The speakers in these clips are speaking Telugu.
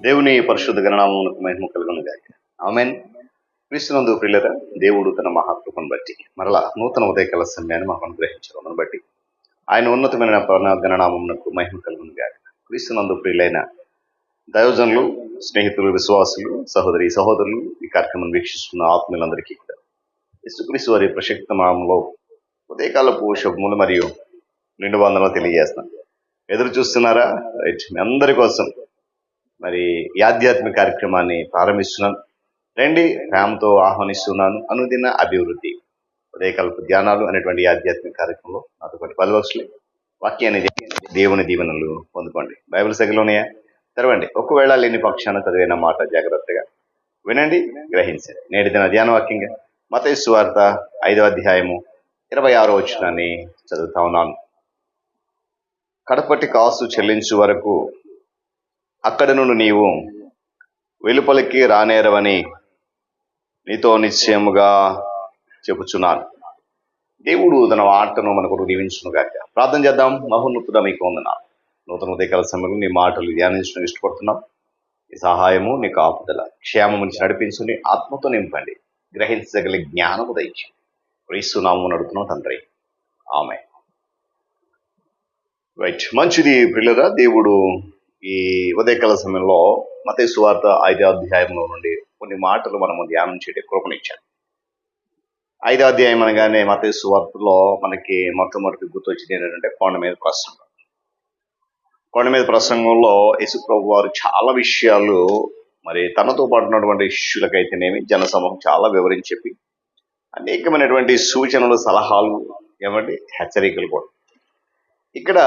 దేవుని పరిశుద్ధ గణనామమునకు మహిమ కలుగును గాక. ఆమేన్. క్రీస్తునందు ప్రియులారా, దేవుడు తన మహాకృపను బట్టి మరలా నూతన ఉదయకాల సమయాన్ని మాకు అనుగ్రహించడం బట్టి ఆయన ఉన్నతమైన గణనామమునకు మహిమ కలుగును గాక. క్రీస్తునందు ప్రియులైన దైవజనులు, స్నేహితులు, విశ్వాసులు, సహోదరి సహోదరులు, ఈ కార్యక్రమం వీక్షిస్తున్న ఆత్మీయులందరికీ కూడా యేసుక్రీస్తు వారి ప్రశక్త నామములో ఉదయకాలపు శుభములు మరియు నిండు వందనలు తెలియజేస్తున్నాను. ఎదురు చూస్తున్నారా? రైట్, మీ అందరి కోసం మరి ఈ ఆధ్యాత్మిక కార్యక్రమాన్ని ప్రారంభిస్తున్నాను. రండి, ప్రేమతో ఆహ్వానిస్తున్నాను. అనుదిన అభివృద్ధి ఉదయకల్ప ధ్యానాలు అనేటువంటి ఆధ్యాత్మిక కార్యక్రమంలో నాతో పాటు పలువరుసలు వాక్యాన్ని దేవుని దీవెనలు పొందుకోండి. బైబిల్ సగలోనే తెరవండి. ఒకవేళ లేని పక్షాన చదివిన మాట జాగ్రత్తగా వినండి, గ్రహించండి. నేటి దిన ధ్యాన వాక్యంగా మత్తయి సువార్త 5వ అధ్యాయము 26వ వచనాన్ని చదువుతా ఉన్నాను. కడపటి కాసు చెల్లించు వరకు అక్కడ నుండి నీవు వెలుపలికి రానేరవని నీతో నిశ్చయముగా చెప్పుచున్నాను. దేవుడు తన మాటను మనకు దీవించునుగాక. ప్రార్థన చేద్దాం. మహోన్నతుడా, మీకు వందనాలు. నూతన ఉదయకాల సమయంలో నీ మాటలు ధ్యానించడం ఇష్టపడుతున్నాం. నీ సహాయము, నీ కాపుదల, క్షేమము నుంచి నడిపించుని ఆత్మతో నింపండి. గ్రహించగల జ్ఞానము దయచి క్రీస్తునామమున నడుపుతున్నాం తండ్రి, ఆమేన్. రైట్, మంచిది ప్రియులారా. దేవుడు ఈ ఉదయకాల సమయంలో మత్తయి సువార్త 5వ అధ్యాయంలో నుండి కొన్ని మాటలు మనము ధ్యానం చేయడం కృపనిచ్చాడు. 5వ అధ్యాయం అనగానే మత్తయి సువార్తలో మనకి మొట్టమొదటి గుర్తొచ్చింది ఏంటంటే కొండ మీద ప్రసంగం. కొండ మీద ప్రసంగంలో యేసుప్రభు వారు చాలా విషయాలు మరి తనతో పాటు ఉన్నటువంటి శిష్యులకైతేనేమి జన సమూహం చాలా వివరించి చెప్పి అనేకమైనటువంటి సూచనలు, సలహాలు, ఏమంటే హెచ్చరికలు కూడా. ఇక్కడ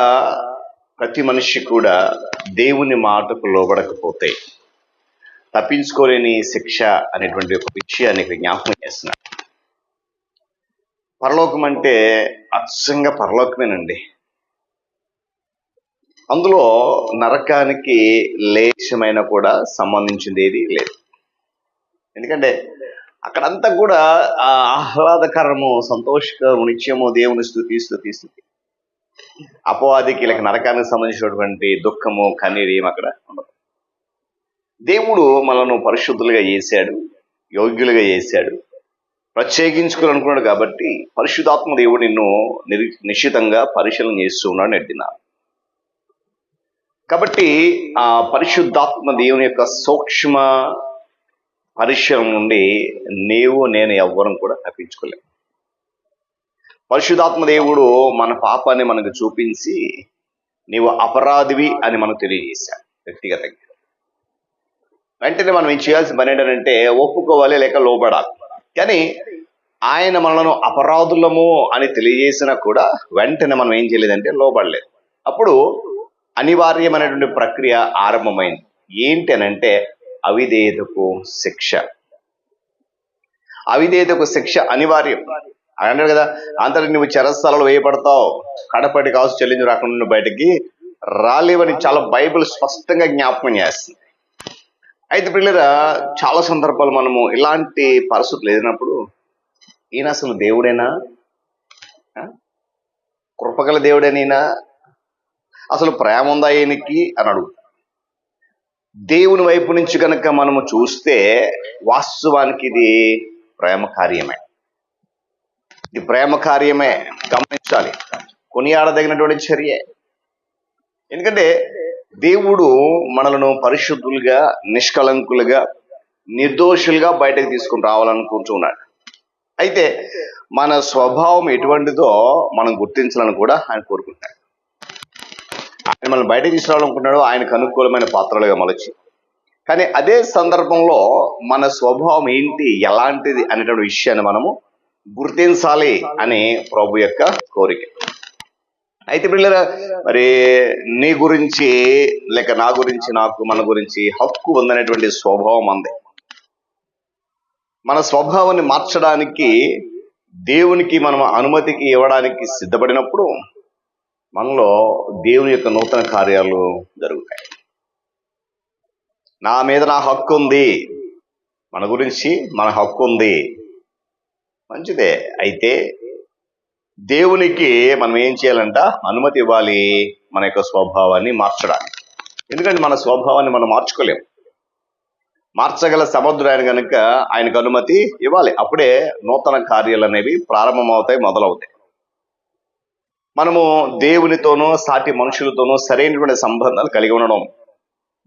ప్రతి మనిషి కూడా దేవుని మాటకు లోబడకపోతే తప్పించుకోలేని శిక్ష అనేటువంటి ఒక విషయాన్ని జ్ఞాపకం చేస్తున్నారు. పరలోకం అంటే అచ్చంగా పరలోకమేనండి. అందులో నరకానికి లేశమైన కూడా సంబంధించింది ఏది లేదు. ఎందుకంటే అక్కడంతా కూడా ఆహ్లాదకరము, సంతోషకరము, నిత్యము దేవుని స్తుతి స్తుతి స్తుతి. అపవాదికి లేక నరకానికి సంబంధించినటువంటి దుఃఖము, కన్నీరు ఏమి అక్కడ ఉండదు. దేవుడు మనను పరిశుద్ధులుగా చేశాడు, యోగ్యులుగా చేశాడు, ప్రత్యేకించుకోవాలనుకున్నాడు. కాబట్టి పరిశుద్ధాత్మ దేవుడు నిన్ను నిశ్చితంగా పరిశీలన చేస్తూ ఉన్నాడు నెట్టినాడు. కాబట్టి ఆ పరిశుద్ధాత్మ దేవుని యొక్క సూక్ష్మ పరిశీలన నుండి నేను ఎవ్వరం కూడా తప్పించుకోలేము. పరిశుద్ధాత్మ దేవుడు మన పాపాన్ని మనకు చూపించి నీవు అపరాధివి అని మనకు తెలియజేశాడు వ్యక్తిగతంగా. వెంటనే మనం ఏం చేయాల్సిన పని ఏంటంటే ఒప్పుకోవాలి లేక లోబడాలి. కానీ ఆయన మనలను అపరాధులము అని తెలియజేసినా కూడా వెంటనే మనం ఏం చేయలేదంటే లోబడలేదు. అప్పుడు అనివార్యమైనటువంటి ప్రక్రియ ఆరంభమైంది. ఏంటి అనంటే అవిధేయతకు శిక్ష. అవిధేయతకు శిక్ష అనివార్యం అన్నాడు కదా. అంతటి నువ్వు చెరస్థలలో వేయబడతావు, కడపటి కాసు చెల్లించి రాకుండా నువ్వు బయటికి రాలేవని చాలా బైబిల్ స్పష్టంగా జ్ఞాపకం చేస్తుంది. అయితే పిల్లరా, చాలా సందర్భాలు మనము ఇలాంటి పరిస్థితులు ఎదిరినప్పుడు ఈయన అసలు దేవుడేనా, కృపగల దేవుడేనా, అసలు ప్రేమ ఉందా ఈయనకి అని అడుగుతాం. దేవుని వైపు నుంచి కనుక మనము చూస్తే వాస్తవానికి ఇది ప్రేమ కార్యమే. ఇది ప్రేమ కార్యమే, గమనించాలి. కొనియాడదగినటువంటి చర్యే. ఎందుకంటే దేవుడు మనలను పరిశుద్ధులుగా, నిష్కలంకులుగా, నిర్దోషులుగా బయటకు తీసుకుని రావాలనుకుంటున్నాడు. అయితే మన స్వభావం ఎటువంటిదో మనం గుర్తించాలని కూడా ఆయన కోరుకుంటాడు. ఆయన మనం బయటకు తీసుకురావాలనుకుంటున్నాడు, ఆయనకు అనుకూలమైన పాత్రలుగా మలచి. కానీ అదే సందర్భంలో మన స్వభావం ఏంటి, ఎలాంటిది అనేటువంటి విషయాన్ని మనము గుర్తించాలి అని ప్రభు యొక్క కోరిక. అయితే పిల్లల, మరి నీ గురించి లేక నా గురించి, నాకు మన గురించి హక్కు ఉందనేటువంటి స్వభావం అంది. మన స్వభావాన్ని మార్చడానికి దేవునికి మనం అనుమతికి ఇవ్వడానికి సిద్ధపడినప్పుడు మనలో దేవుని యొక్క నూతన కార్యాలు జరుగుతాయి. నా మీద నా హక్కు ఉంది, మన గురించి మన హక్కు ఉంది, మంచిదే. అయితే దేవునికి మనం ఏం చేయాలంట? అనుమతి ఇవ్వాలి మన యొక్క స్వభావాన్ని మార్చడానికి. ఎందుకంటే మన స్వభావాన్ని మనం మార్చుకోలేము. మార్చగల సమర్థుడు ఆయన కనుక ఆయనకు అనుమతి ఇవ్వాలి. అప్పుడే నూతన కార్యాలు అనేవి ప్రారంభమవుతాయి, మొదలవుతాయి. మనము దేవునితోనూ సాటి మనుషులతోనూ సరైనటువంటి సంబంధాలు కలిగి ఉండడం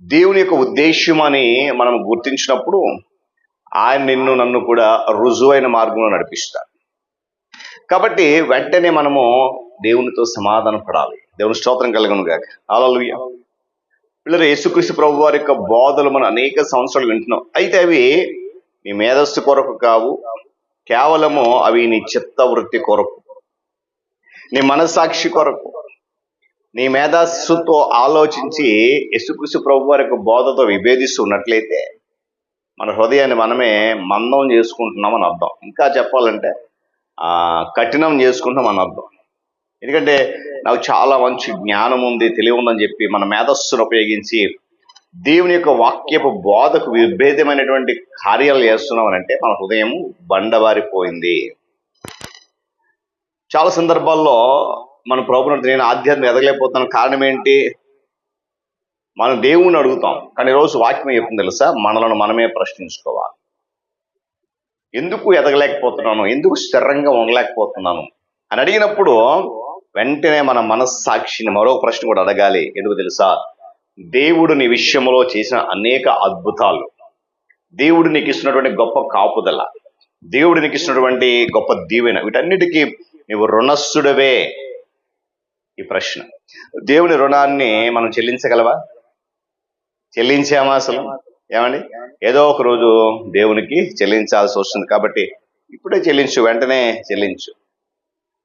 దేవుని యొక్క ఉద్దేశ్యం అని మనం గుర్తించినప్పుడు ఆయన నిన్ను నన్ను కూడా రుజువైన మార్గంలో నడిపిస్తాడు. కాబట్టి వెంటనే మనము దేవునితో సమాధాన పడాలి. దేవుని స్తోత్రం కలుగును గాక. హల్లెలూయా. పిల్లలు, యేసుక్రీస్తు ప్రభు వారి యొక్క బోధలు మనం అనేక సంవత్సరాలు వింటున్నాం. అయితే అవి నీ మేధస్సు కొరకు కావు, కేవలము అవి నీ చిత్తవృత్తి కొరకు, నీ మనస్సాక్షి కొరకు, నీ మేధస్సుతో ఆలోచించి యేసుక్రీస్తు ప్రభు వారి యొక్క బోధతో విభేదిస్తున్నట్లయితే మన హృదయాన్ని మనమే మందం చేసుకుంటున్నామని అర్థం. ఇంకా చెప్పాలంటే కఠినం చేసుకుంటున్నాం అని అర్థం. ఎందుకంటే నాకు చాలా మంచి జ్ఞానం ఉంది, తెలివి ఉందని చెప్పి మన మేధస్సును ఉపయోగించి దేవుని యొక్క వాక్యపు బోధకు విభేదమైనటువంటి కార్యాలు చేస్తున్నాం అని అంటే మన హృదయం బండబారిపోయింది. చాలా సందర్భాల్లో మన ప్రభుత్వం నేను ఆధ్యాత్మిక ఎదగలేకపోతాను, కారణం ఏంటి? మనం దేవుణ్ణి అడుగుతాం, కానీ రోజు వాక్యం చెప్తుంది తెలుసా, మనలను మనమే ప్రశ్నించుకోవాలి. ఎందుకు ఎదగలేకపోతున్నాను, ఎందుకు స్థిరంగా ఉండలేకపోతున్నాను అని అడిగినప్పుడు వెంటనే మన మనస్సాక్షిని మరో ప్రశ్న కూడా అడగాలి. ఎందుకు తెలుసా? దేవుడు నీ విషయంలో చేసిన అనేక అద్భుతాలు, దేవుడు నీకు ఇస్తున్నటువంటి గొప్ప కాపుదల, దేవుడు నీకు ఇస్తున్నటువంటి గొప్ప దీవెన, వీటన్నిటికీ నువ్వు రుణస్థుడవే. ఈ ప్రశ్న, దేవుని రుణాన్ని మనం చెల్లించగలవా? చెల్లించామా అసలు? ఏమండి, ఏదో ఒక రోజు దేవునికి చెల్లించాల్సి వస్తుంది. కాబట్టి ఇప్పుడే చెల్లించు, వెంటనే చెల్లించు.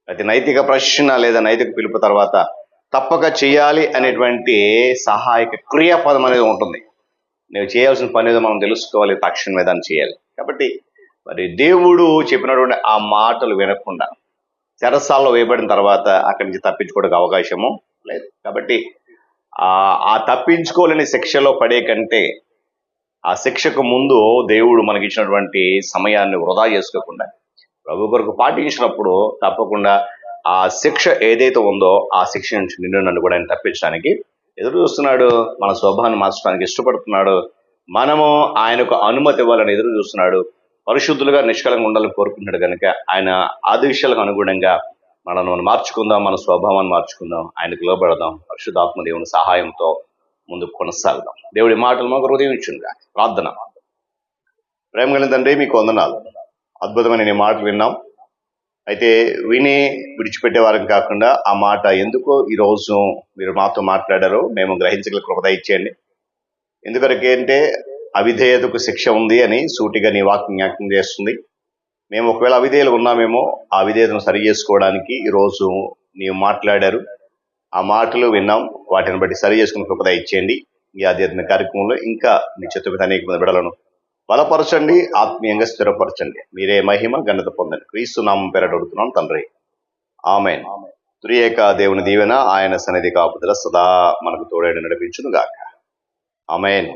ప్రతి నైతిక ప్రశ్న లేదా నైతిక పిలుపు తర్వాత తప్పక చేయాలి అనేటువంటి సహాయక క్రియాపదం అనేది ఉంటుంది. నువ్వు చేయాల్సిన పని ఏదో మనం తెలుసుకోవాలి, తక్షణమే దాన్ని చేయాలి. కాబట్టి మరి దేవుడు చెప్పినటువంటి ఆ మాటలు వినకుండా చెరసాల్లో వేయబడిన తర్వాత అక్కడి నుంచి తప్పించుకోవడానికి అవకాశము లేదు. కాబట్టి ఆ తప్పించుకోలేని శిక్షలో పడే కంటే ఆ శిక్షకు ముందు దేవుడు మనకిచ్చినటువంటి సమయాన్ని వృధా చేసుకోకుండా ప్రభు కొరకు పాటించినప్పుడు తప్పకుండా ఆ శిక్ష ఏదైతే ఉందో ఆ శిక్ష నుంచి నిన్ను నన్ను కూడా ఆయన తప్పించడానికి ఎదురు చూస్తున్నాడు. మన స్వభావాన్ని మార్చడానికి ఇష్టపడుతున్నాడు. మనము ఆయనకు అనుమతి ఇవ్వాలని ఎదురు చూస్తున్నాడు. పరిశుద్ధులుగా నిష్కలంగా ఉండాలని కోరుకుంటున్నాడు కనుక ఆయన ఆదేశాలకు అనుగుణంగా మనల్ని మార్చుకుందాం, మన స్వభావాన్ని మార్చుకుందాం, ఆయనకు లోబడదాం. పరిశుద్ధాత్మ దేవుని సహాయంతో ముందుకు కొనసాగుదాం. దేవుడి మాటలు మాకు హృదయం ఇచ్చిందిగా. ప్రార్థన. ప్రేమ కలిగిన తండ్రి, మీకు వందనాలు. అద్భుతమైన నీ మాటలు విన్నాం. అయితే విని విడిచిపెట్టే వారం కాకుండా ఆ మాట ఎందుకో ఈరోజు మీరు మాతో మాట్లాడారో మేము గ్రహించగల కృప ఇచ్చేయండి. ఎందుకంటే అవిధేయతకు శిక్ష ఉంది అని సూటిగా నీ వాక్యం జ్ఞాపకం చేస్తుంది. మేము ఒకవేళ అవిధేయులు ఉన్నామేమో ఆ విధేయతను సరి చేసుకోవడానికి ఈరోజు నీవు మాట్లాడారు. ఆ మాటలు విన్నాం, వాటిని బట్టి సరి చేసుకుని కృప ఇచ్చేయండి. ఈ ఆధ్యాత్మిక కార్యక్రమంలో ఇంకా మీ చేతుల అనేక మంది బిడ్డలను బలపరచండి, ఆత్మీయంగా స్థిరపరచండి. మీరే మహిమ ఘనత పొందండి. క్రీస్తు నామం పేరట అడుగుతున్నాం తండ్రి, ఆమేన్. త్రియేక దేవుని దీవెన, ఆయన సన్నిధి కాపుదల సదా మనకు తోడేడు నడిపించును గాక. ఆమేన్.